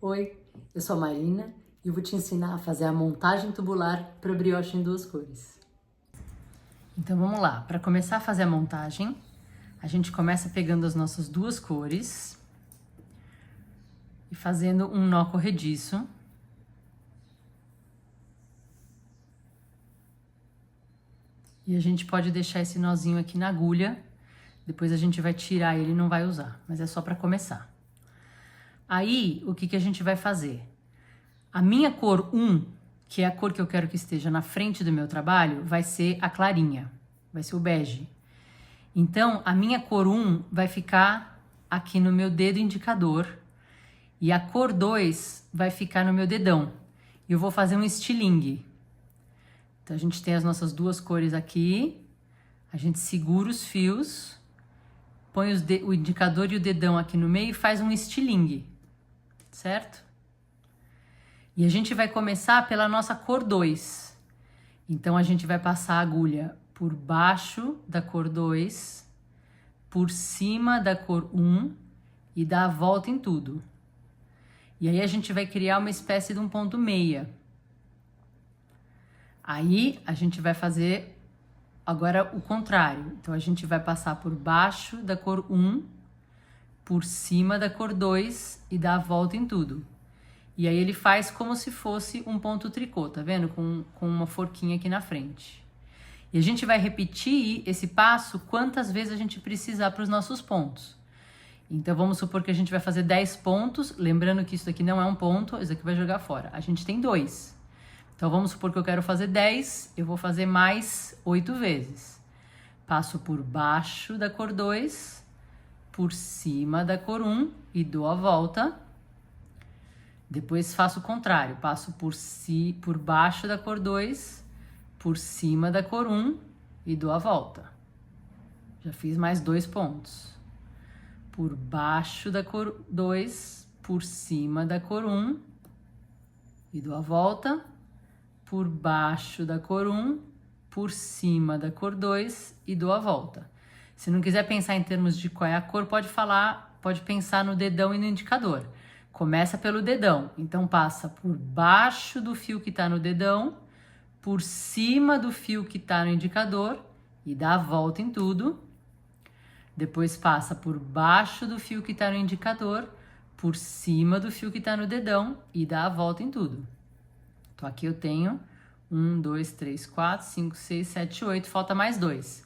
Oi, eu sou a Marina e eu vou te ensinar a fazer a montagem tubular para brioche em duas cores. Então vamos lá, para começar a fazer a montagem, a gente começa pegando as nossas duas cores e fazendo um nó corrediço. E a gente pode deixar esse nozinho aqui na agulha, depois a gente vai tirar ele e não vai usar, mas é só para começar. Aí, o que a gente vai fazer? A minha cor 1, que é a cor que eu quero que esteja na frente do meu trabalho, vai ser a clarinha, vai ser o bege. Então, a minha cor 1 vai ficar aqui no meu dedo indicador e a cor 2 vai ficar no meu dedão. E eu vou fazer um estilingue. Então, a gente tem as nossas duas cores aqui, a gente segura os fios, põe o indicador e o dedão aqui no meio e faz um estilingue, certo? E a gente vai começar pela nossa cor 2. Então, a gente vai passar a agulha por baixo da cor 2, por cima da cor 1 e dar a volta em tudo. E aí, a gente vai criar uma espécie de um ponto meia. Aí, a gente vai fazer agora o contrário. Então, a gente vai passar por baixo da cor 1, por cima da cor 2 e dar a volta em tudo. E aí, ele faz como se fosse um ponto tricô, tá vendo? Com uma forquinha aqui na frente. E a gente vai repetir esse passo quantas vezes a gente precisar para os nossos pontos. Então, vamos supor que a gente vai fazer 10 pontos. Lembrando que isso aqui não é um ponto, isso aqui vai jogar fora. A gente tem 2. Então, vamos supor que eu quero fazer 10, eu vou fazer mais 8 vezes. Passo por baixo da cor 2, por cima da cor 1 e dou a volta. Depois faço o contrário, passo por baixo da cor 2, por cima da cor 1 e dou a volta. Já fiz mais 2 pontos. Por baixo da cor 2, por cima da cor 1 e dou a volta. Por baixo da cor 1, por cima da cor 2 e dou a volta. Se não quiser pensar em termos de qual é a cor, pode pensar no dedão e no indicador. Começa pelo dedão, então passa por baixo do fio que está no dedão, por cima do fio que está no indicador e dá a volta em tudo. Depois passa por baixo do fio que está no indicador, por cima do fio que está no dedão e dá a volta em tudo. Então, aqui eu tenho 1, 2, 3, 4, 5, 6, 7, 8, falta mais 2.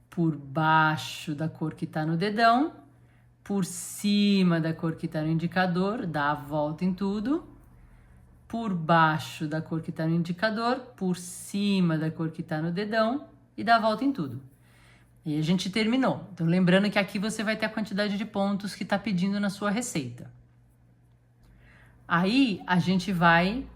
Por baixo da cor que está no dedão, por cima da cor que está no indicador, dá a volta em tudo. Por baixo da cor que está no indicador, por cima da cor que está no dedão e dá a volta em tudo. E a gente terminou. Então, lembrando que aqui você vai ter a quantidade de pontos que está pedindo na sua receita. Aí, a gente vai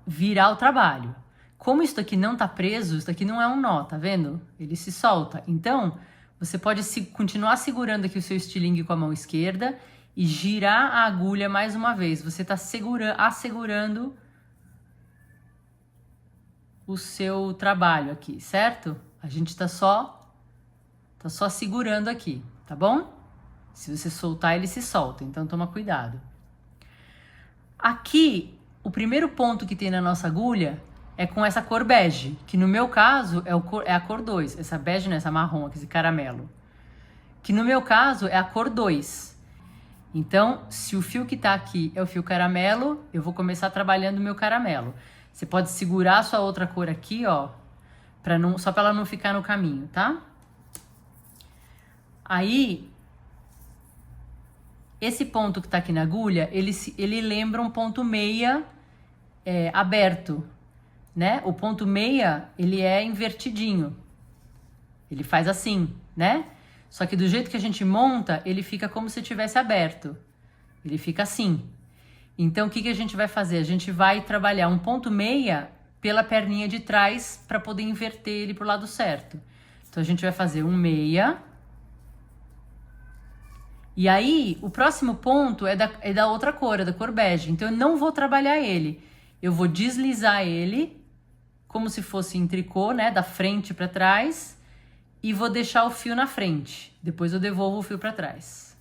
virar o trabalho. Como isso aqui não tá preso, isso aqui não é um nó, tá vendo? Ele se solta. Então, você pode continuar segurando aqui o seu estilingue com a mão esquerda e girar a agulha mais uma vez. Você tá assegurando o seu trabalho aqui, certo? A gente tá só segurando aqui, tá bom? Se você soltar, ele se solta, então toma cuidado. Aqui, o primeiro ponto que tem na nossa agulha é com essa cor bege, que no meu caso é a cor 2. Essa bege, não, essa marrom, esse caramelo. Que no meu caso é a cor 2. Então, se o fio que tá aqui é o fio caramelo, eu vou começar trabalhando o meu caramelo. Você pode segurar a sua outra cor aqui, ó, só para ela não ficar no caminho, tá? Aí, esse ponto que tá aqui na agulha, ele lembra um ponto meia aberto, né? O ponto meia, ele é invertidinho. Ele faz assim, né? Só que do jeito que a gente monta, ele fica como se tivesse aberto. Ele fica assim. Então, o que a gente vai fazer? A gente vai trabalhar um ponto meia pela perninha de trás para poder inverter ele pro lado certo. Então, a gente vai fazer um meia. E aí, o próximo ponto é da outra cor, é da cor bege. Então, eu não vou trabalhar ele. Eu vou deslizar ele, como se fosse em tricô, né? Da frente para trás. E vou deixar o fio na frente. Depois eu devolvo o fio para trás.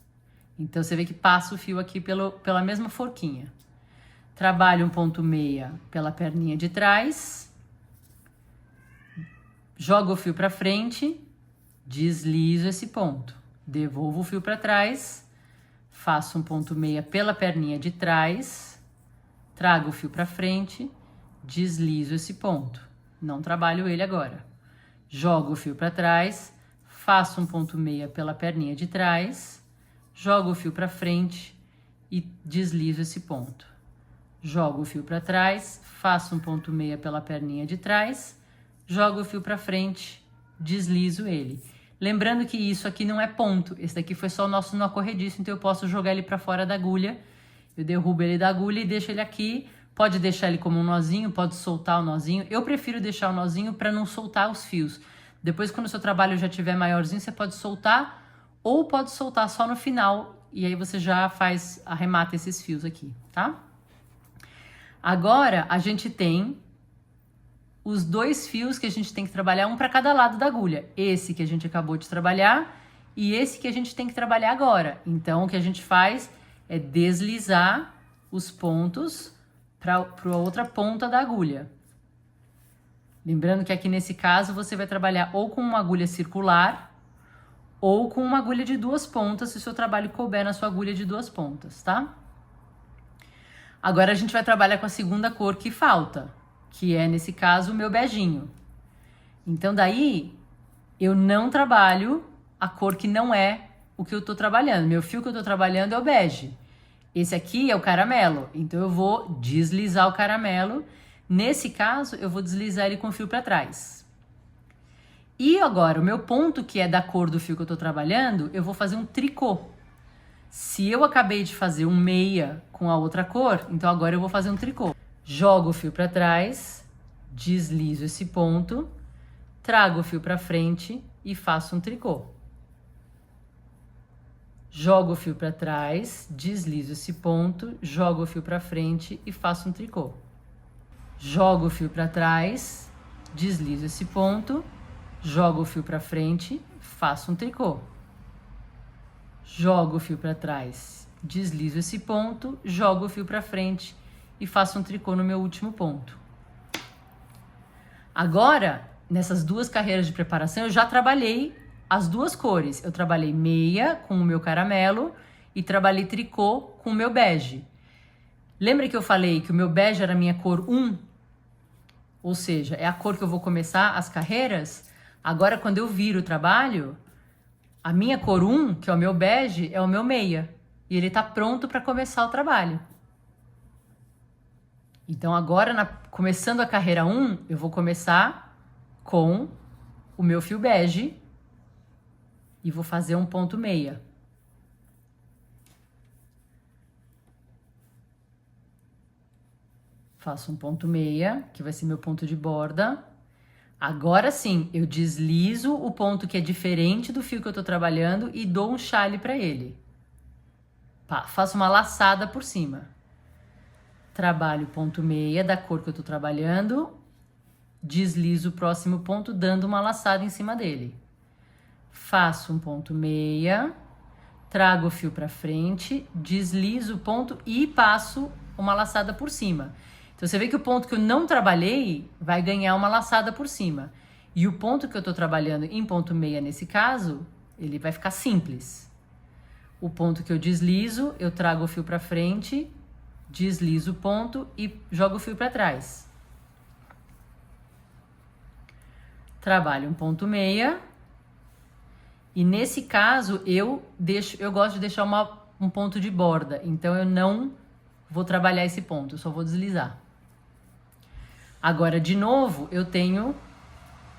Então, você vê que passa o fio aqui pela mesma forquinha. Trabalho um ponto meia pela perninha de trás. Jogo o fio para frente, deslizo esse ponto. Devolvo o fio para trás, faço um ponto meia pela perninha de trás, trago o fio para frente, deslizo esse ponto. Não trabalho ele agora. Jogo o fio para trás, faço um ponto meia pela perninha de trás, jogo o fio para frente e deslizo esse ponto. Jogo o fio para trás, faço um ponto meia pela perninha de trás, jogo o fio para frente, deslizo ele. Lembrando que isso aqui não é ponto, esse daqui foi só o nosso nó corrediço, então eu posso jogar ele para fora da agulha. Eu derrubo ele da agulha e deixo ele aqui. Pode deixar ele como um nozinho, pode soltar o nozinho. Eu prefiro deixar o nozinho para não soltar os fios. Depois, quando o seu trabalho já estiver maiorzinho, você pode soltar ou pode soltar só no final e aí você já arremata esses fios aqui, tá? Agora, a gente tem os 2 fios que a gente tem que trabalhar, um para cada lado da agulha. Esse que a gente acabou de trabalhar e esse que a gente tem que trabalhar agora. Então, o que a gente faz é deslizar os pontos para a outra ponta da agulha. Lembrando que aqui nesse caso você vai trabalhar ou com uma agulha circular ou com uma agulha de 2 pontas, se o seu trabalho couber na sua agulha de 2 pontas, tá? Agora a gente vai trabalhar com a segunda cor que falta, que é, nesse caso, o meu beijinho. Então, daí, eu não trabalho a cor que não é o que eu tô trabalhando. Meu fio que eu tô trabalhando é o bege. Esse aqui é o caramelo, então eu vou deslizar o caramelo. Nesse caso, eu vou deslizar ele com o fio para trás. E agora, o meu ponto que é da cor do fio que eu tô trabalhando, eu vou fazer um tricô. Se eu acabei de fazer um meia com a outra cor, então agora eu vou fazer um tricô. Jogo o fio para trás, deslizo esse ponto, trago o fio para frente e faço um tricô. Jogo o fio para trás, deslizo esse ponto, jogo o fio para frente e faço um tricô. Jogo o fio para trás, deslizo esse ponto, jogo o fio para frente, faço um tricô. Jogo o fio para trás, deslizo esse ponto, jogo o fio para frente e faço um tricô no meu último ponto. Agora, nessas 2 carreiras de preparação, eu já trabalhei as 2 cores. Eu trabalhei meia com o meu caramelo e trabalhei tricô com o meu bege. Lembra que eu falei que o meu bege era a minha cor 1? Ou seja, é a cor que eu vou começar as carreiras? Agora, quando eu viro o trabalho, a minha cor 1, que é o meu bege, é o meu meia. E ele está pronto para começar o trabalho. Então, agora, começando a carreira 1, eu vou começar com o meu fio bege e vou fazer um ponto meia. Faço um ponto meia, que vai ser meu ponto de borda. Agora sim, eu deslizo o ponto que é diferente do fio que eu tô trabalhando e dou um chale para ele. Faço uma laçada por cima. Trabalho ponto meia da cor que eu tô trabalhando, deslizo o próximo ponto dando uma laçada em cima dele. Faço um ponto meia, trago o fio para frente, deslizo o ponto e passo uma laçada por cima. Então, você vê que o ponto que eu não trabalhei vai ganhar uma laçada por cima. E o ponto que eu tô trabalhando em ponto meia, nesse caso, ele vai ficar simples. O ponto que eu deslizo, eu trago o fio para frente, deslizo o ponto e jogo o fio para trás. Trabalho um ponto meia. E nesse caso, eu gosto de deixar um ponto de borda. Então, eu não vou trabalhar esse ponto, eu só vou deslizar. Agora, de novo, eu tenho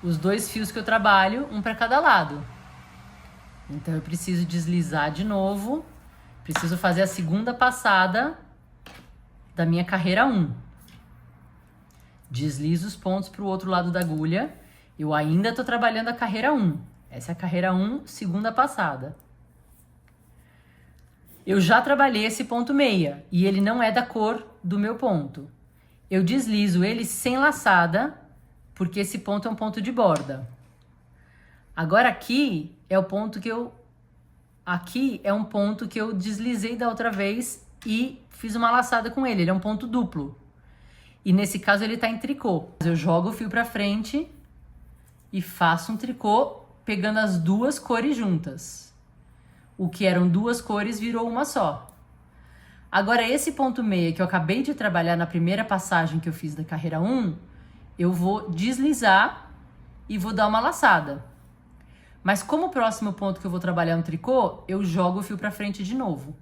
os 2 fios que eu trabalho, um para cada lado. Então, eu preciso deslizar de novo, preciso fazer a segunda passada da minha carreira 1. Deslizo os pontos para o outro lado da agulha. Eu ainda estou trabalhando a carreira 1. Essa é a carreira 1, segunda passada. Eu já trabalhei esse ponto meia e ele não é da cor do meu ponto. Eu deslizo ele sem laçada, porque esse ponto é um ponto de borda. Agora aqui é o ponto que eu aqui é um ponto que eu deslizei da outra vez e fiz uma laçada com ele. Ele é um ponto duplo. E nesse caso ele tá em tricô. Eu jogo o fio pra frente e faço um tricô pegando as duas cores juntas. O que eram duas cores virou uma só. Agora esse ponto meia que eu acabei de trabalhar na primeira passagem que eu fiz da carreira 1, eu vou deslizar e vou dar uma laçada. Mas como o próximo ponto que eu vou trabalhar é um tricô, eu jogo o fio pra frente de novo.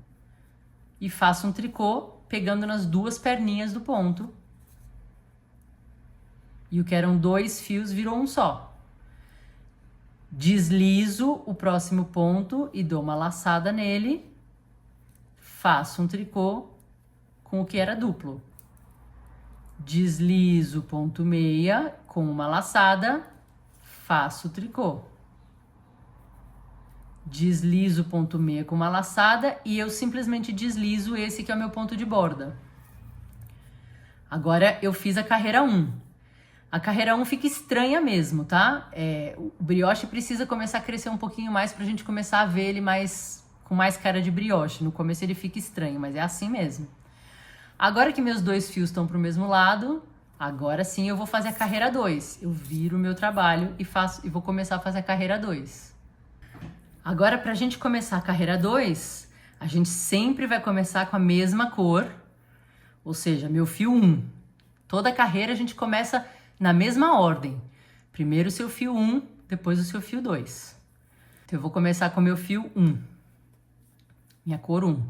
E faço um tricô pegando nas duas perninhas do ponto. E o que eram dois fios virou um só. Deslizo o próximo ponto e dou uma laçada nele. Faço um tricô com o que era duplo. Deslizo o ponto meia com uma laçada. Faço o tricô. Deslizo o ponto meia com uma laçada e eu simplesmente deslizo esse que é o meu ponto de borda. Agora eu fiz a carreira 1. A carreira 1 fica estranha mesmo, tá? O brioche precisa começar a crescer um pouquinho mais pra gente começar a ver ele com mais cara de brioche. No começo ele fica estranho, mas é assim mesmo. Agora que meus dois fios estão pro mesmo lado, agora sim eu vou fazer a carreira 2. Eu viro o meu trabalho e vou começar a fazer a carreira 2. Agora, pra gente começar a carreira 2, a gente sempre vai começar com a mesma cor, ou seja, meu fio 1. Toda a carreira a gente começa na mesma ordem. Primeiro o seu fio 1, depois o seu fio 2. Então eu vou começar com o meu fio 1. Minha cor 1.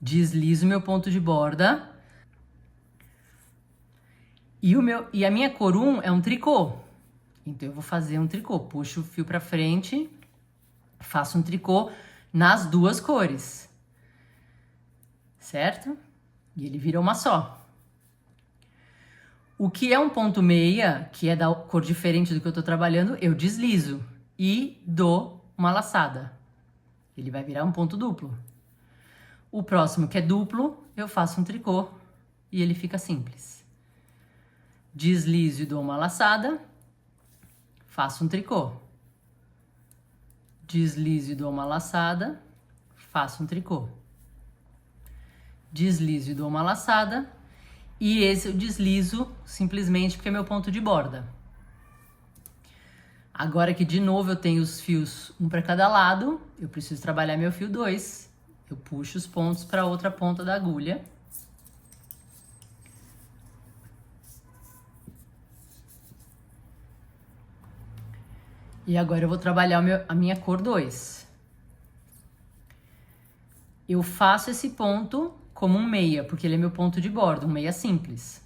Deslizo meu ponto de borda. E a minha cor 1 é um tricô. Então eu vou fazer um tricô. Puxo o fio pra frente, faço um tricô nas duas cores. Certo? E ele vira uma só. O que é um ponto meia, que é da cor diferente do que eu tô trabalhando, eu deslizo e dou uma laçada. Ele vai virar um ponto duplo. O próximo, que é duplo, eu faço um tricô e ele fica simples. Deslizo e dou uma laçada, faço um tricô. Deslizo e dou uma laçada, faço um tricô. Deslizo e dou uma laçada, e esse eu deslizo simplesmente porque é meu ponto de borda. Agora que de novo eu tenho os fios um para cada lado, eu preciso trabalhar meu fio 2. Eu puxo os pontos para a outra ponta da agulha. E agora eu vou trabalhar a minha cor 2. Eu faço esse ponto como um meia, porque ele é meu ponto de borda, um meia simples.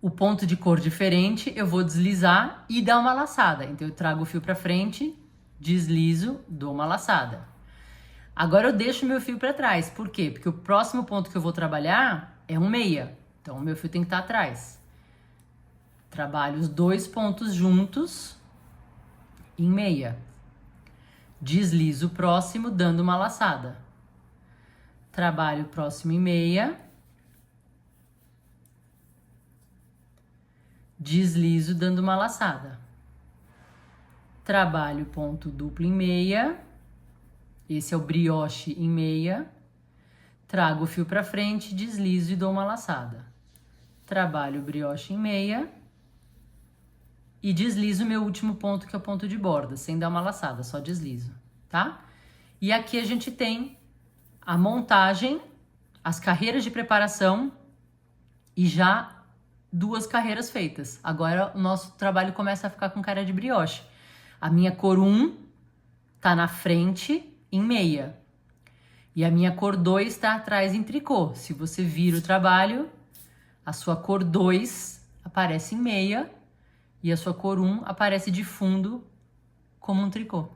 O ponto de cor diferente eu vou deslizar e dar uma laçada. Então eu trago o fio para frente, deslizo, dou uma laçada. Agora eu deixo meu fio para trás. Por quê? Porque o próximo ponto que eu vou trabalhar é um meia. Então o meu fio tem que estar atrás. Trabalho os dois pontos juntos em meia. Deslizo o próximo dando uma laçada. Trabalho o próximo em meia. Deslizo dando uma laçada. Trabalho ponto duplo em meia. Esse é o brioche em meia. Trago o fio para frente, deslizo e dou uma laçada. Trabalho o brioche em meia. E deslizo o meu último ponto, que é o ponto de borda, sem dar uma laçada, só deslizo, tá? E aqui a gente tem a montagem, as carreiras de preparação e já 2 carreiras feitas. Agora o nosso trabalho começa a ficar com cara de brioche. A minha cor 1 tá na frente em meia. E a minha cor 2 tá atrás em tricô. Se você vira o trabalho, a sua cor 2 aparece em meia e a sua cor 1 aparece de fundo como um tricô.